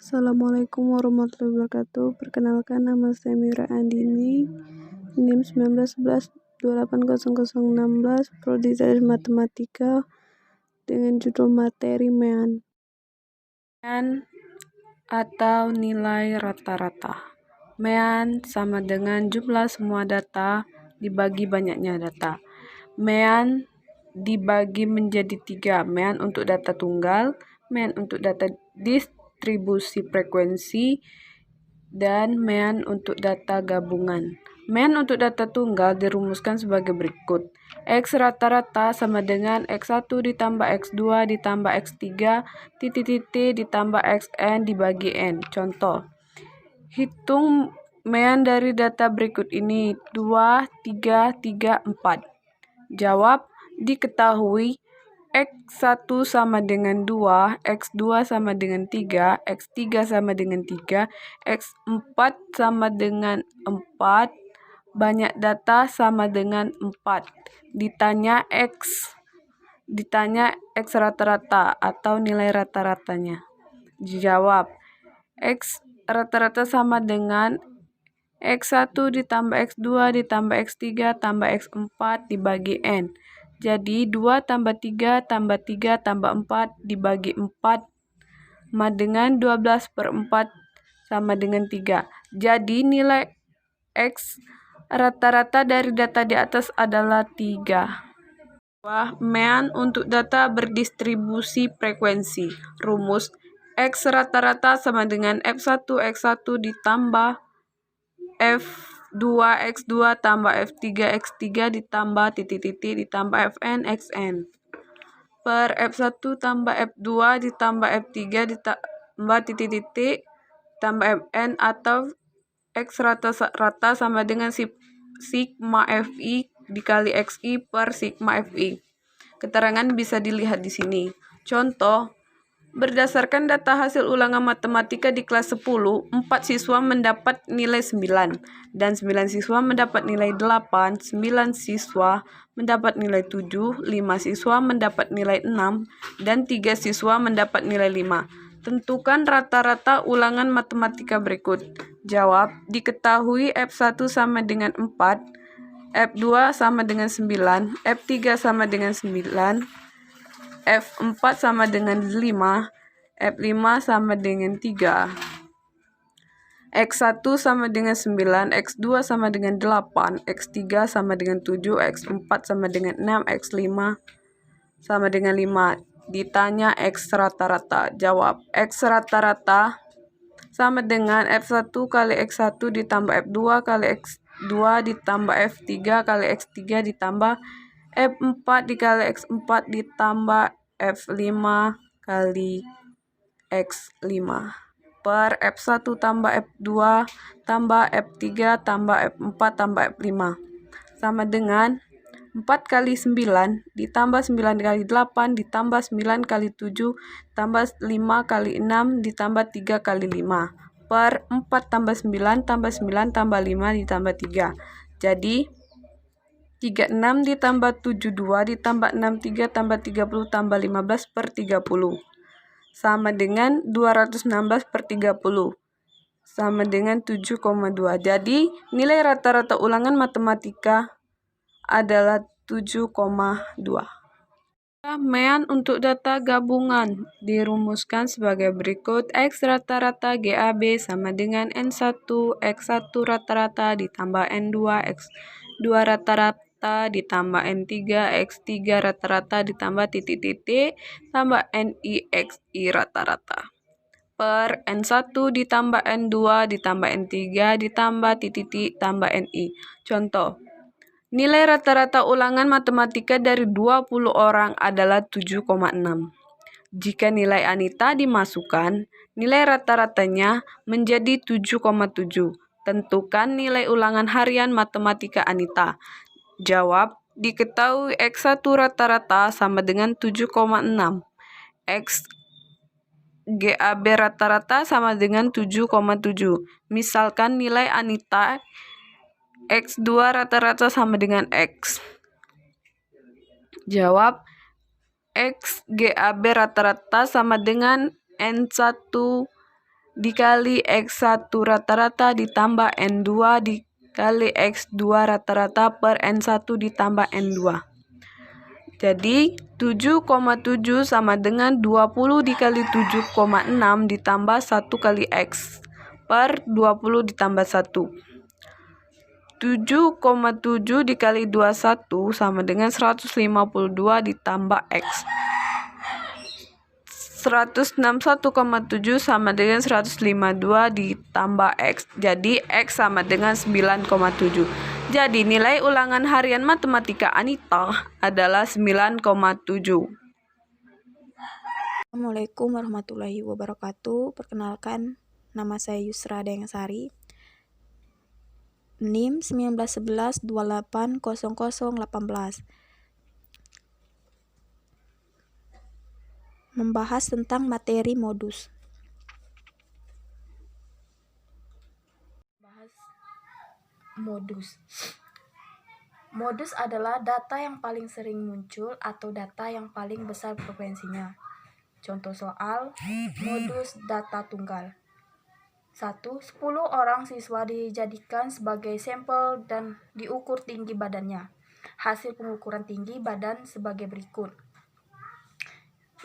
Assalamualaikum warahmatullahi wabarakatuh. Perkenalkan, nama saya Mira Andini, NIM 1911280016, Prodi Sains Matematika, dengan judul materi MEAN. MEAN atau nilai rata-rata. MEAN sama dengan jumlah semua data dibagi banyaknya data. MEAN dibagi menjadi 3, MEAN untuk data tunggal, MEAN untuk data distribusi frekuensi, dan MEAN untuk data gabungan. MEAN untuk data tunggal dirumuskan sebagai berikut. X rata-rata sama dengan X1 ditambah X2 ditambah X3 titik-titik ditambah Xn dibagi N. Contoh, hitung MEAN dari data berikut ini: 2, 3, 3, 4. Jawab, diketahui X1 sama dengan 2, X2 sama dengan 3, X3 sama dengan 3, X4 sama dengan 4, banyak data sama dengan 4. Ditanya X rata-rata atau nilai rata-ratanya. Jawab, X rata-rata sama dengan X1 ditambah X2 ditambah X3 tambah X4 dibagi N. Jadi 2 tambah 3 tambah 3 tambah 4 dibagi 4 sama dengan 12/4 sama dengan 3. Jadi nilai X rata-rata dari data di atas adalah 3. MEAN untuk data berdistribusi frekuensi. Rumus, X rata-rata sama dengan F1 X1 ditambah F2 X2 tambah F3 X3 ditambah titik-titik ditambah Fn Xn per F1 tambah F2 ditambah F3 ditambah titik-titik tambah Fn, atau X rata-rata sama dengan sigma Fi dikali Xi per sigma Fi. Keterangan bisa dilihat di sini. Contoh, berdasarkan data hasil ulangan matematika di kelas 10, 4 siswa mendapat nilai 9, dan 9 siswa mendapat nilai 8, 9 siswa mendapat nilai 7, 5 siswa mendapat nilai 6, dan 3 siswa mendapat nilai 5. Tentukan rata-rata ulangan matematika berikut. Jawab, diketahui F1 sama dengan 4, F2 sama dengan 9, F3 sama dengan 9, F4 sama dengan 5, F5 sama dengan 3, X1 sama dengan 9, X2 sama dengan 8, X3 sama dengan 7, X4 sama dengan 6, X5 sama dengan 5. Ditanya X rata-rata. Jawab, X rata-rata sama dengan F1 kali X1 ditambah F2 kali X2 ditambah F3 kali X3 ditambah F4 dikali X4 ditambah F5 kali X5 per F1 tambah F2 tambah F3 tambah F4 tambah F5 sama dengan 4 kali 9 ditambah 9 kali 8 ditambah 9 kali 7 tambah 5 kali 6 ditambah 3 kali 5 per 4 tambah 9 tambah 9 tambah 5 ditambah 3. Jadi 36 ditambah 72 ditambah 63 tambah 30 tambah 15 per 30 sama dengan 216 per 30 sama dengan 7,2. Jadi nilai rata-rata ulangan matematika adalah 7,2. MEAN untuk data gabungan dirumuskan sebagai berikut. X rata-rata GAB sama dengan N1 X1 rata-rata ditambah N2 X2 rata-rata ditambah N3 X3 rata-rata ditambah titik-titik tambah NI XI rata-rata per N1 ditambah N2 ditambah N3 ditambah titik-titik tambah NI. Contoh, nilai rata-rata ulangan matematika dari 20 orang adalah 7,6. Jika nilai Anita dimasukkan, nilai rata-ratanya menjadi 7,7. Tentukan nilai ulangan harian matematika Anita. Jawab, diketahui X1 rata-rata sama dengan 7,6. X GAB rata-rata sama dengan 7,7. Misalkan nilai Anita X2 rata-rata sama dengan X. Jawab, X GAB rata-rata sama dengan N1 dikali X1 rata-rata ditambah N2 dikali X2 rata-rata per N1 ditambah N2. Jadi 7,7 sama dengan 20 dikali 7,6 ditambah 1 kali X per 20 ditambah 1. 7,7 dikali 21 sama dengan 152 ditambah X. 161,7 sama dengan 152 ditambah X. Jadi X sama dengan 9,7. Jadi nilai ulangan harian matematika Anita adalah 9,7. Assalamualaikum warahmatullahi wabarakatuh. Perkenalkan, nama saya Yusra Dengsari. NIM 1911280018. Membahas tentang materi modus. Modus adalah data yang paling sering muncul atau data yang paling besar frekuensinya. Contoh soal modus data tunggal. 1. 10 orang siswa dijadikan sebagai sampel dan diukur tinggi badannya. Hasil pengukuran tinggi badan sebagai berikut.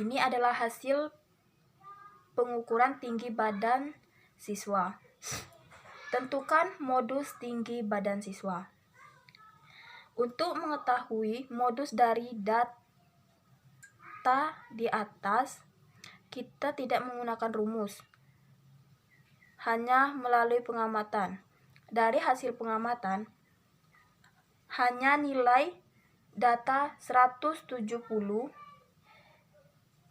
Ini adalah hasil pengukuran tinggi badan siswa. Tentukan modus tinggi badan siswa. Untuk mengetahui modus dari data di atas, kita tidak menggunakan rumus, hanya melalui pengamatan. Dari hasil pengamatan, hanya nilai data 170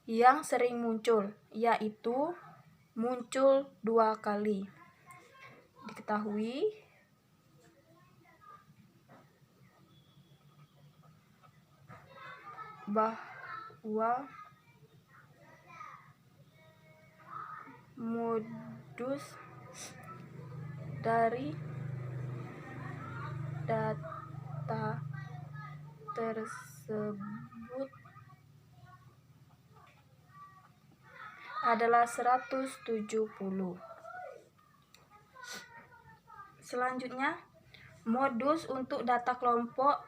yang sering muncul, yaitu muncul 2 kali. Diketahui bahwa modus dari data tersebut adalah 170. Selanjutnya, modus untuk data kelompok.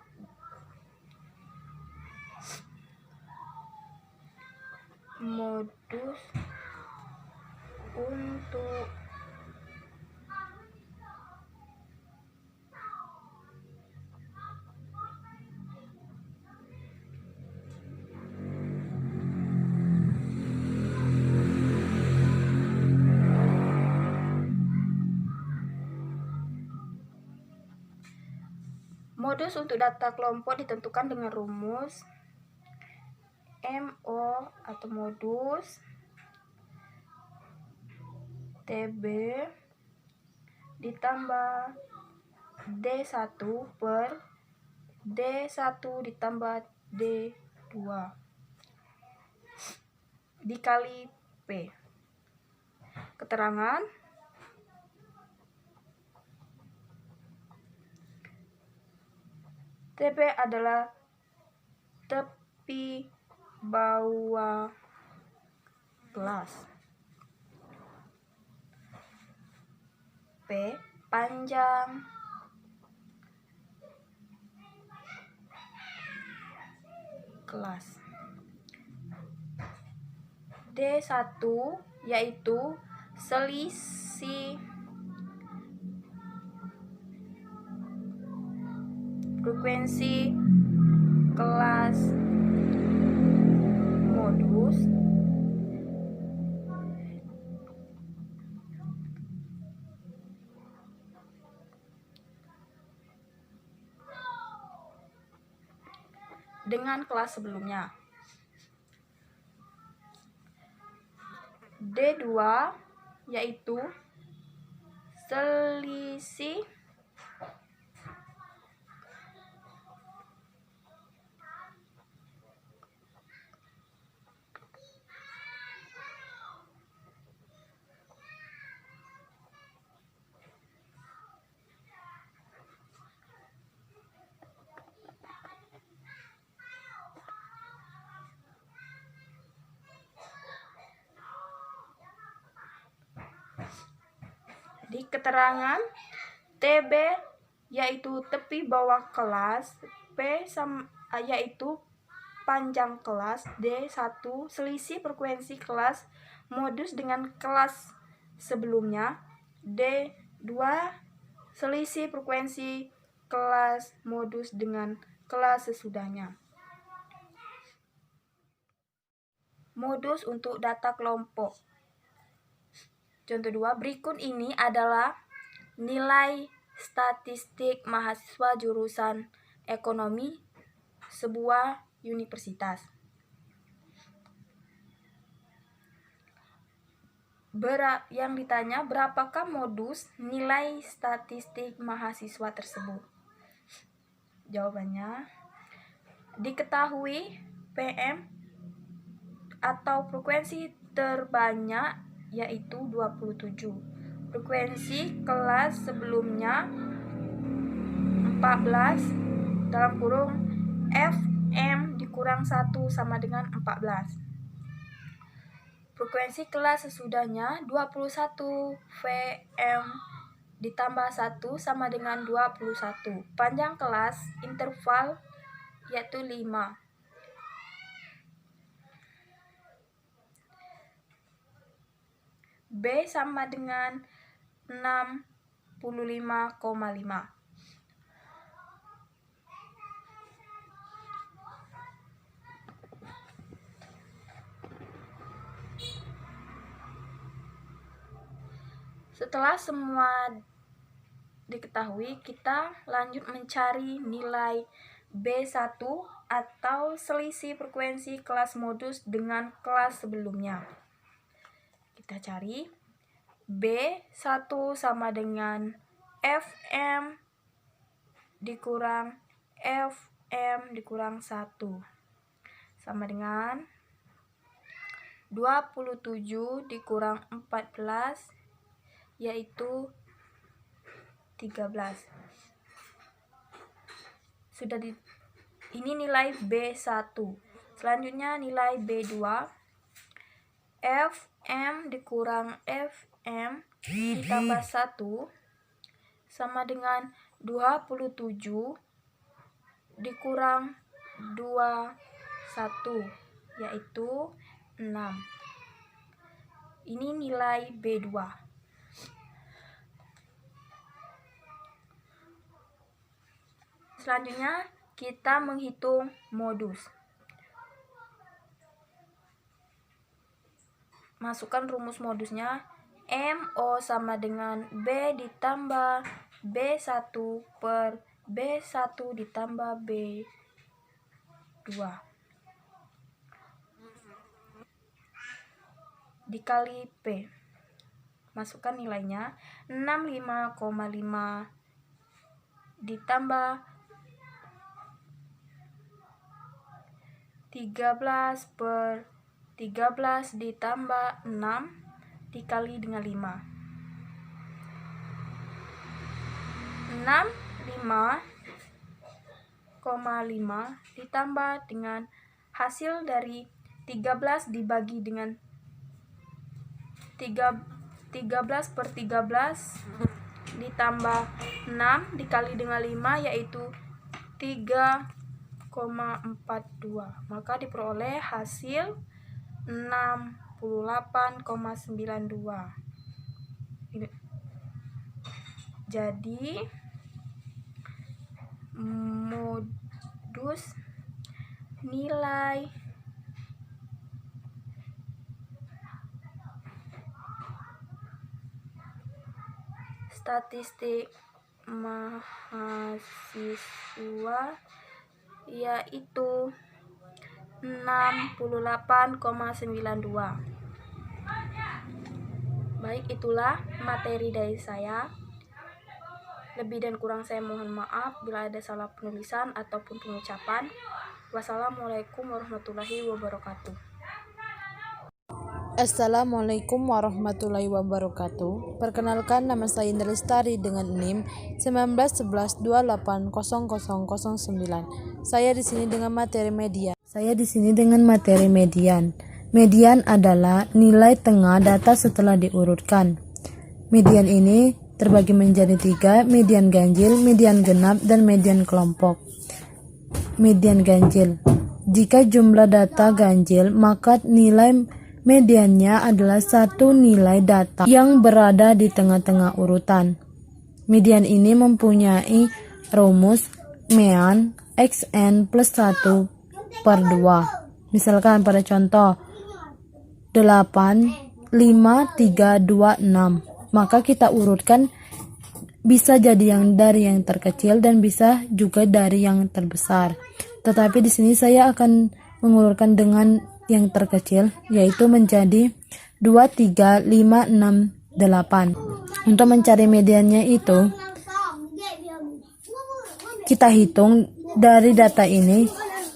Modus untuk data kelompok ditentukan dengan rumus MO atau modus TB ditambah D1 per D1 ditambah D2 dikali P. Keterangan TP adalah tepi bawah kelas. P panjang kelas. D1 yaitu selisih frekuensi kelas modus dengan kelas sebelumnya. D2 yaitu selisih Di keterangan TB yaitu tepi bawah kelas, P yaitu panjang kelas, D1 selisih frekuensi kelas modus dengan kelas sebelumnya, D2 selisih frekuensi kelas modus dengan kelas sesudahnya. Modus untuk data kelompok. Contoh 2, berikut ini adalah nilai statistik mahasiswa jurusan ekonomi sebuah universitas. Yang ditanya, berapakah modus nilai statistik mahasiswa tersebut? Jawabannya, diketahui PM atau frekuensi terbanyak yaitu 27. Frekuensi kelas sebelumnya 14 dalam kurung FM dikurang 1 sama dengan 14. Frekuensi kelas sesudahnya 21 VM ditambah 1 sama dengan 21. Panjang kelas interval yaitu 5. B sama dengan 65,5. Setelah semua diketahui, kita lanjut mencari nilai B1 atau selisih frekuensi kelas modus dengan kelas sebelumnya. Kita cari B1 sama dengan FM dikurang FM dikurang 1 sama dengan 27 dikurang 14 yaitu 13. Ini nilai B1. Selanjutnya nilai B2. FM dikurang FM ditambah 1 sama dengan 27 dikurang 21 yaitu 6. Ini nilai B2. Selanjutnya kita menghitung modus. Masukkan rumus modusnya. MO sama dengan B ditambah B1 per B1 ditambah B2 dikali P. Masukkan nilainya. 65,5 ditambah 13 per 13 ditambah 6 dikali dengan 5. 65,5 ditambah dengan hasil dari 13 dibagi dengan 13 per 13 ditambah 6 dikali dengan 5 yaitu 3,42. Maka diperoleh hasil 68,92. Jadi modus nilai statistik mahasiswa yaitu 68,92. Baik, itulah materi dari saya. Lebih dan kurang saya mohon maaf bila ada salah penulisan ataupun pengucapan. Wassalamualaikum warahmatullahi wabarakatuh. Assalamualaikum warahmatullahi wabarakatuh. Perkenalkan, nama saya Indra Lestari dengan NIM 1911280009. Saya di sini dengan materi median. Median adalah nilai tengah data setelah diurutkan. Median ini terbagi menjadi 3, median ganjil, median genap, dan median kelompok. Median ganjil. Jika jumlah data ganjil, maka nilai mediannya adalah satu nilai data yang berada di tengah-tengah urutan. Median ini mempunyai rumus mean xn plus 1 per 2. Misalkan pada contoh 8, 5, 3, 2, 6. Maka kita urutkan bisa jadi dari yang terkecil dan bisa juga dari yang terbesar. Tetapi di sini saya akan mengurutkan dengan yang terkecil, yaitu menjadi 2, 3, 5, 6, 8. Untuk mencari mediannya itu, kita hitung dari data ini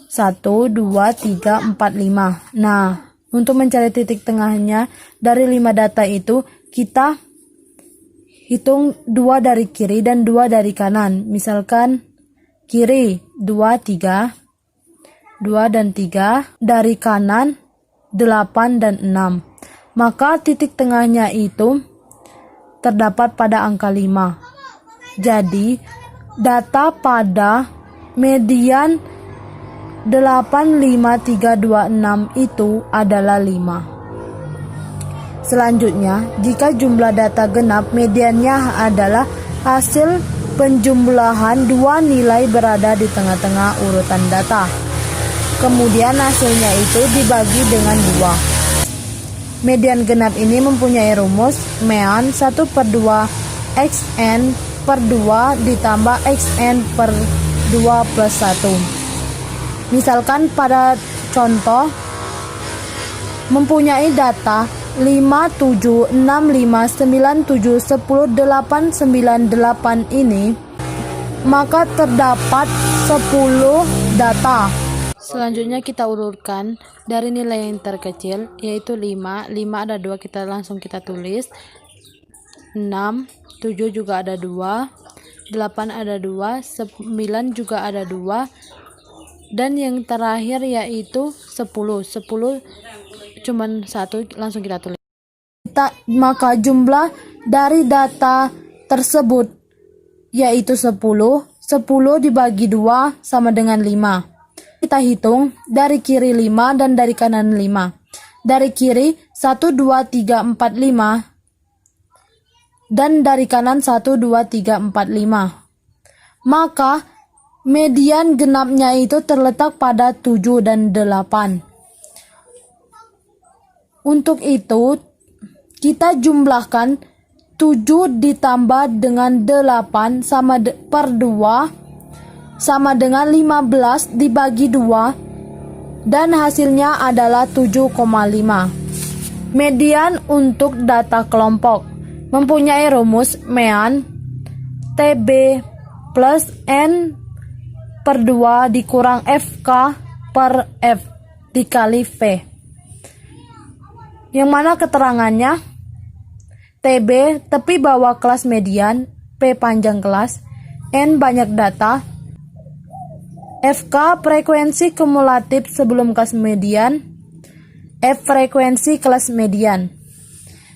1, 2, 3, 4, 5. Nah, untuk mencari titik tengahnya dari 5 data itu, kita hitung 2 dari kiri dan 2 dari kanan. Misalkan kiri 2, 3, 2 dan 3, dari kanan 8 dan 6. Maka titik tengahnya itu terdapat pada angka 5. Jadi, data pada median 8, 5, 3, 2, 6 itu adalah 5. Selanjutnya, jika jumlah data genap, mediannya adalah hasil penjumlahan dua nilai berada di tengah-tengah urutan data. Kemudian hasilnya itu dibagi dengan 2. Median genap ini mempunyai rumus mean 1 per 2 xn per 2 ditambah xn per 2 plus 1. Misalkan pada contoh mempunyai data 5, 7, 6, 5, 9, 7, 10, 8, 9, 8 ini, maka terdapat 10 data. Selanjutnya kita urutkan dari nilai yang terkecil, yaitu 5. 5 ada 2, kita tulis. 6, 7 juga ada 2, 8 ada 2, 9 juga ada 2, dan yang terakhir yaitu 10. 10 cuman 1, langsung kita tulis. Maka jumlah dari data tersebut yaitu 10. 10 dibagi 2 sama dengan 5. Kita hitung dari kiri 5 dan dari kanan 5. Dari kiri 1, 2, 3, 4, 5. Dan dari kanan 1, 2, 3, 4, 5. Maka median genapnya itu terletak pada 7 dan 8. Untuk itu, kita jumlahkan 7 ditambah dengan 8 sama per 2 sama dengan 15 dibagi 2, dan hasilnya adalah 7,5. Median untuk data kelompok mempunyai rumus mean TB plus N per 2 dikurang FK per F dikali V. Yang mana keterangannya TB tepi bawah kelas median, P panjang kelas, N banyak data, FK frekuensi kumulatif sebelum kelas median, F frekuensi kelas median.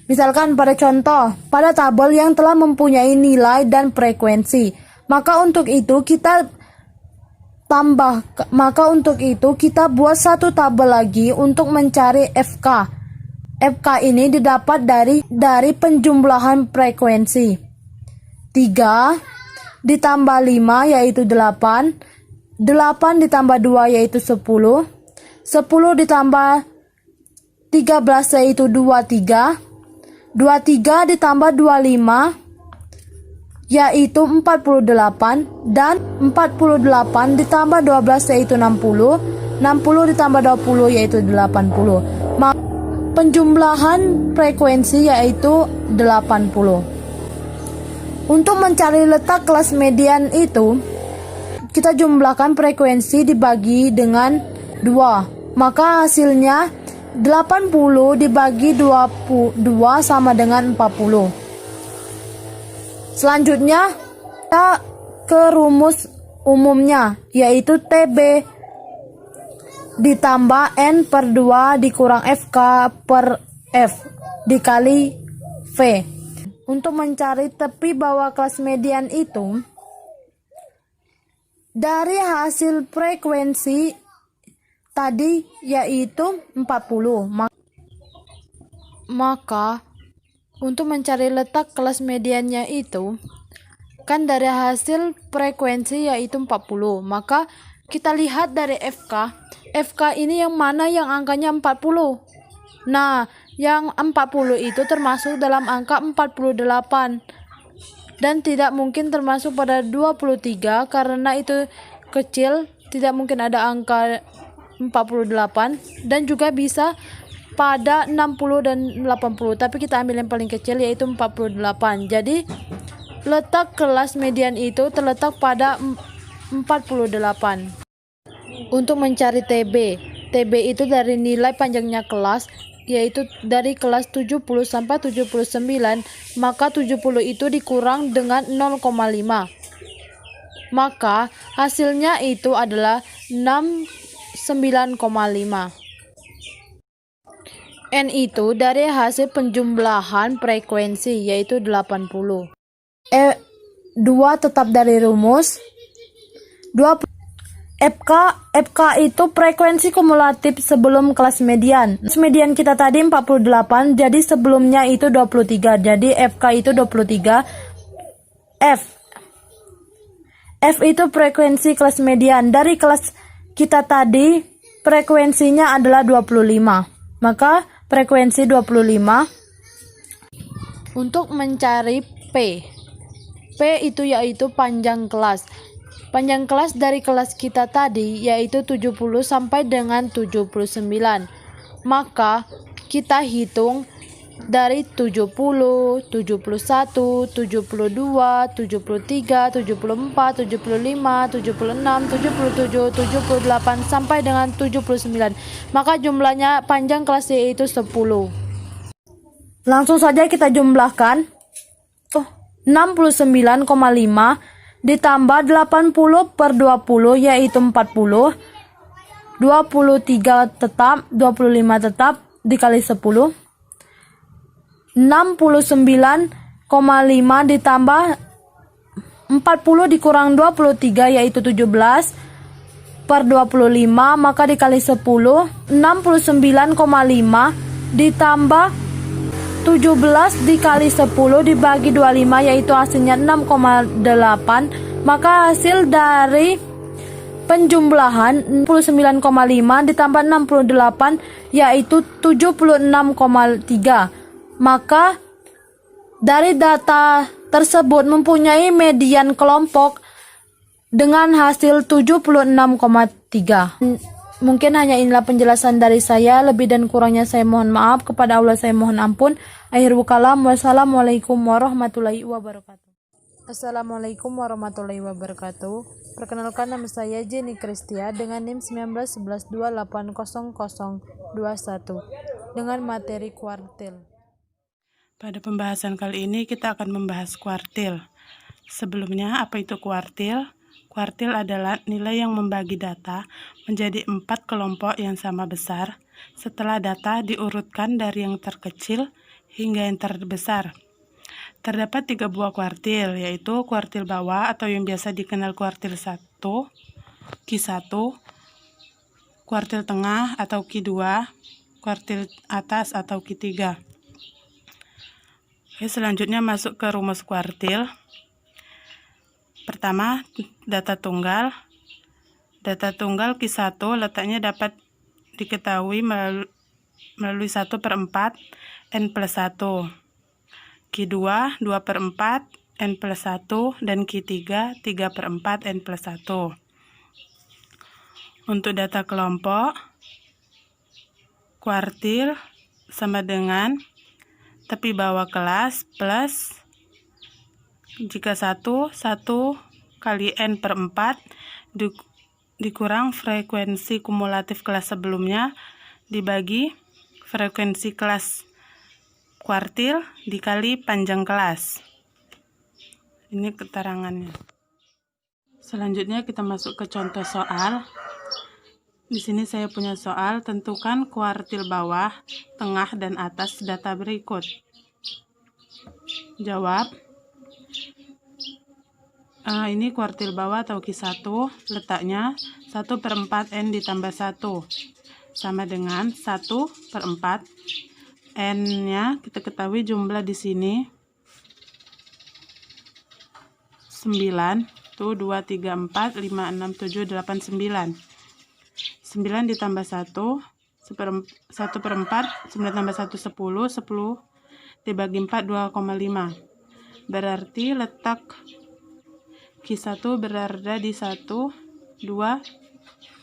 Misalkan pada contoh, pada tabel yang telah mempunyai nilai dan frekuensi, maka untuk itu kita buat satu tabel lagi untuk mencari FK. FK ini didapat dari penjumlahan frekuensi. 3 ditambah 5 yaitu 8. 8 ditambah 2 yaitu 10. 10 ditambah 13 yaitu 23. 23 ditambah 25 yaitu 48. Dan 48 ditambah 12 yaitu 60. 60 ditambah 20 yaitu 80. Penjumlahan frekuensi yaitu 80. Untuk mencari letak kelas median itu, kita jumlahkan frekuensi dibagi dengan 2. Maka hasilnya 80 dibagi 22 sama dengan 40. Selanjutnya kita ke rumus umumnya, yaitu TB ditambah N per 2 dikurang FK per F dikali V. untuk mencari tepi bawah kelas median itu, dari hasil frekuensi tadi yaitu 40. Maka untuk mencari letak kelas mediannya itu, kan dari hasil frekuensi yaitu 40. Maka kita lihat dari FK. FK ini yang mana yang angkanya 40. Nah, yang 40 itu termasuk dalam angka 48. Dan tidak mungkin termasuk pada 23 karena itu kecil, tidak mungkin ada angka 48, dan juga bisa pada 60 dan 80, tapi kita ambil yang paling kecil yaitu 48. Jadi letak kelas median itu terletak pada 48. Untuk mencari TB itu dari nilai panjangnya kelas, yaitu dari kelas 70 sampai 79, maka 70 itu dikurang dengan 0,5. Maka hasilnya itu adalah 69,5. N itu dari hasil penjumlahan frekuensi yaitu 80. 2 tetap dari rumus. 20. FK itu frekuensi kumulatif sebelum kelas median. Kelas median kita tadi 48, jadi sebelumnya itu 23. Jadi FK itu 23. F itu frekuensi kelas median. Dari kelas kita tadi frekuensinya adalah 25. Maka frekuensi 25. Untuk mencari P itu yaitu panjang kelas. Panjang kelas dari kelas kita tadi yaitu 70 sampai dengan 79. Maka kita hitung dari 70, 71, 72, 73, 74, 75, 76, 77, 78 sampai dengan 79. Maka jumlahnya panjang kelas yaitu 10. Langsung saja kita jumlahkan. 69,5 ditambah 80 per 20 yaitu 40. 23 tetap, 25 tetap dikali 10. 69,5 ditambah 40 dikurang 23 yaitu 17 per 25, maka dikali 10. 69,5 ditambah 17 dikali 10 dibagi 25 yaitu hasilnya 6,8. Maka hasil dari penjumlahan 69,5 ditambah 68 yaitu 76,3. Maka dari data tersebut mempunyai median kelompok dengan hasil 76,3. Mungkin hanya inilah penjelasan dari saya. Lebih dan kurangnya saya mohon maaf. Kepada Allah saya mohon ampun. Akhirul kalam. Wassalamualaikum warahmatullahi wabarakatuh. Assalamualaikum warahmatullahi wabarakatuh. Perkenalkan, nama saya Jenny Kristia dengan NIM 1911280021 dengan materi kuartil. Pada pembahasan kali ini kita akan membahas kuartil. Sebelumnya, apa itu kuartil? Kuartil adalah nilai yang membagi data menjadi 4 kelompok yang sama besar setelah data diurutkan dari yang terkecil hingga yang terbesar. Terdapat 3 buah kuartil, yaitu kuartil bawah atau yang biasa dikenal kuartil 1, Q1, kuartil tengah atau Q2, kuartil atas atau Q3. Oke, selanjutnya masuk ke rumus kuartil. Pertama, data tunggal. Data tunggal Q1 letaknya dapat diketahui melalui 1/4 N plus 1. Q2 2/4 N plus 1 dan Q3 3/4 N plus 1. Untuk data kelompok, kuartil sama dengan tepi bawah kelas plus jika 1 kali N/4 dikurang frekuensi kumulatif kelas sebelumnya dibagi frekuensi kelas kuartil dikali panjang kelas. Ini keterangannya. Selanjutnya kita masuk ke contoh soal. Di sini saya punya soal, tentukan kuartil bawah, tengah, dan atas data berikut. Jawab. Ini kuartil bawah atau Q1, letaknya 1/4 N ditambah 1 sama dengan 1/4 N-nya kita ketahui jumlah di sini 9, tuh 2, 3, 4, 5, 6, 7, 8, 9. 9 ditambah 1, 1/4, 9 tambah 1, 10, 10 dibagi 4, 2,5. Berarti letak Q1 berada di 1, 2,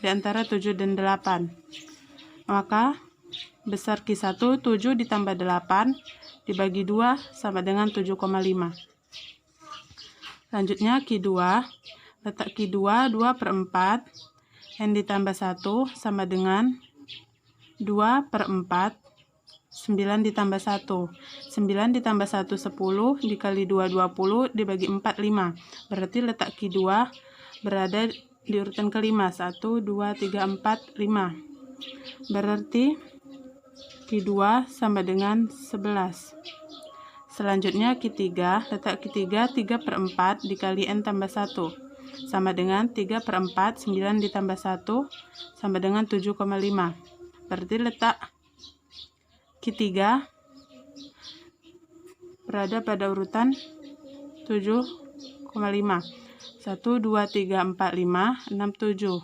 di antara 7 dan 8. Maka besar Q1 7 ditambah 8 dibagi 2 sama dengan 7,5. Selanjutnya Q2, letak Q2 2/4 N ditambah 1 sama dengan 2/4 9 ditambah 1. 9 ditambah 1 10 dikali 2 20 dibagi 4 5. Berarti letak Q2 berada di urutan kelima. 1 2 3 4 5. Berarti Q2 sama dengan 11. Selanjutnya Q3, letak Q3 3/4 dikali N tambah 1 sama dengan 3/4 9 ditambah 1 sama dengan 7,5. Berarti letak Q3 berada pada urutan 7,5. 1 2 3 4 5 6 7.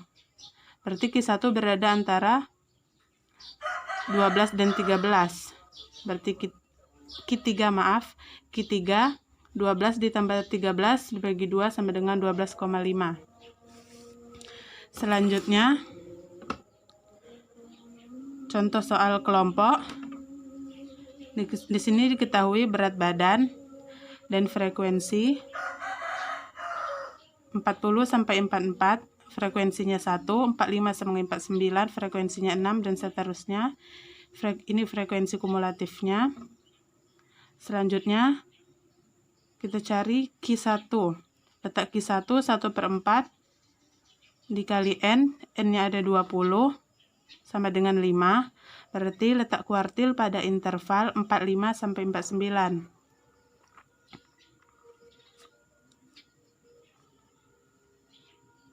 Berarti Q1 berada antara 12 dan 13. Berarti Q3 12 ditambah 13 dibagi 2 sama dengan 12,5. Selanjutnya contoh soal kelompok. Di sini diketahui berat badan dan frekuensi 40 sampai 44, frekuensinya 1, 45 sampai 49, frekuensinya 6 dan seterusnya. Ini frekuensi kumulatifnya. Selanjutnya kita cari Q1. Letak Q1 1/4 dikali N, N-nya ada 20 sama dengan 5. Berarti letak kuartil pada interval 45 sampai 49.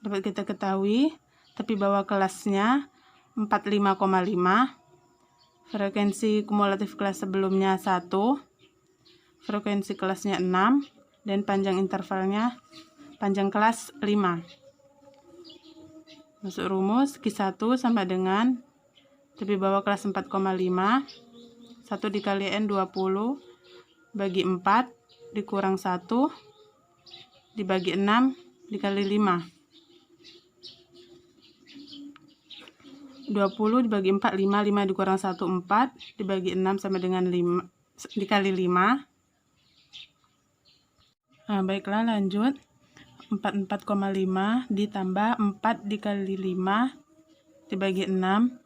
Dapat kita ketahui tepi bawah kelasnya 45,5. Frekuensi kumulatif kelas sebelumnya 1. Frekuensi kelasnya 6 dan panjang intervalnya panjang kelas 5. Masuk rumus Q1 sama dengan tepi bawah kelas 4,5, 1 dikali N 20 bagi 4 dikurang 1 dibagi 6 dikali 5. 20 dibagi 4 5, 5 dikurang 1 4 dibagi 6 sama dengan 5 dikali 5. Baiklah, lanjut. 44,5 ditambah 4 dikali 5 dibagi 6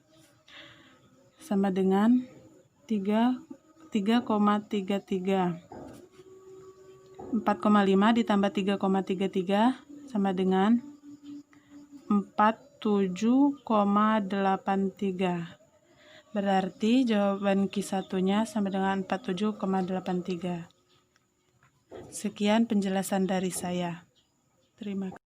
sama dengan 3,33. 4,5 ditambah 3,33 sama dengan 47,83. Berarti jawaban Q1-nya sama dengan 47,83. Sekian penjelasan dari saya. Terima kasih.